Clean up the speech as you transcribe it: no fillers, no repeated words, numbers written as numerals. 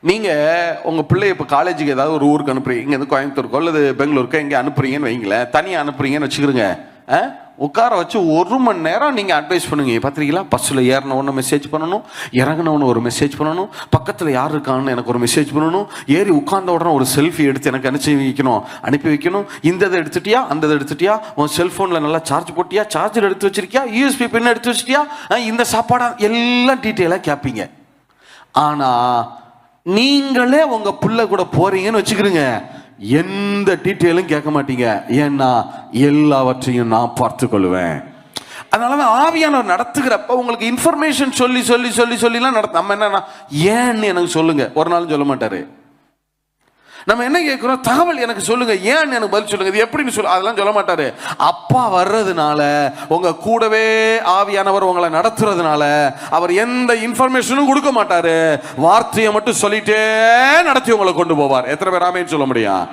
நீங்கள் உங்கள் பிள்ளைய இப்போ காலேஜுக்கு ஏதாவது ஒரு ஊருக்கு அனுப்புறீங்க, இங்கேருந்து கோயம்புத்தூருக்கோ அல்லது பெங்களூருக்கோ எங்கே அனுப்புறீங்கன்னு வைங்களேன், தனியாக அனுப்புறீங்கன்னு வச்சுக்கிறோங்க. உட்கார வச்சு 1 மணி நேரம் நீங்கள் அட்வைஸ் பண்ணுவீங்க. பார்த்துருக்கீங்களா, பஸ்ஸில் ஏறினவொன்னு மெசேஜ் பண்ணணும், இறங்கினவொன்னு ஒரு மெசேஜ் பண்ணணும், பக்கத்தில் யார் இருக்கான்னு எனக்கு ஒரு மெசேஜ் பண்ணணும், ஏறி உட்கார்ந்த உடனே ஒரு செல்ஃபி எடுத்து எனக்கு அனுப்பி வைக்கணும். இந்த இதை எடுத்துட்டியா, அந்த இதை எடுத்துட்டியா, உன் செல்ஃபோனில் நல்லா சார்ஜ் போட்டியா, சார்ஜர் எடுத்து வச்சிருக்கியா, யூஎஸ்பி பின் எடுத்து வச்சிட்டியா, இந்த சாப்பாடா, எல்லாம் டீட்டெயிலாக கேட்பீங்க. ஆனால் நீங்களே உங்கள் பிள்ளை கூட போறீங்கன்னு வச்சுக்கிறீங்க, எந்த டீட்டெயிலும் கேட்க மாட்டீங்க. ஏன்னா எல்லாவற்றையும் நான் பார்த்து கொள்வேன். அதனால ஆவியானவர் நடத்துகிறப்ப உங்களுக்கு இன்ஃபர்மேஷன் சொல்லி சொல்லி சொல்லி சொல்லிலாம் நம்ம என்னன்னா ஏன்னு எனக்கு சொல்லுங்க, ஒரு நாளும் சொல்ல மாட்டாரு. நம்ம என்ன கேட்கிறோம், தகவல் எனக்கு சொல்லுங்க, ஏன்னு எனக்கு பதில் சொல்லுங்க, இது எப்படின்னு சொல்ல, அதெல்லாம் சொல்ல மாட்டாரு. அப்பா வர்றதுனால, உங்க கூடவே ஆவியானவர் உங்களை நடத்துறதுனால அவர் எந்த இன்ஃபர்மேஷனும் கொடுக்க மாட்டாரு. வார்த்தையை மட்டும் சொல்லிட்டே நடத்தி உங்களை கொண்டு போவார். எத்தனை பேர் ஆமென் சொல்ல முடியும்?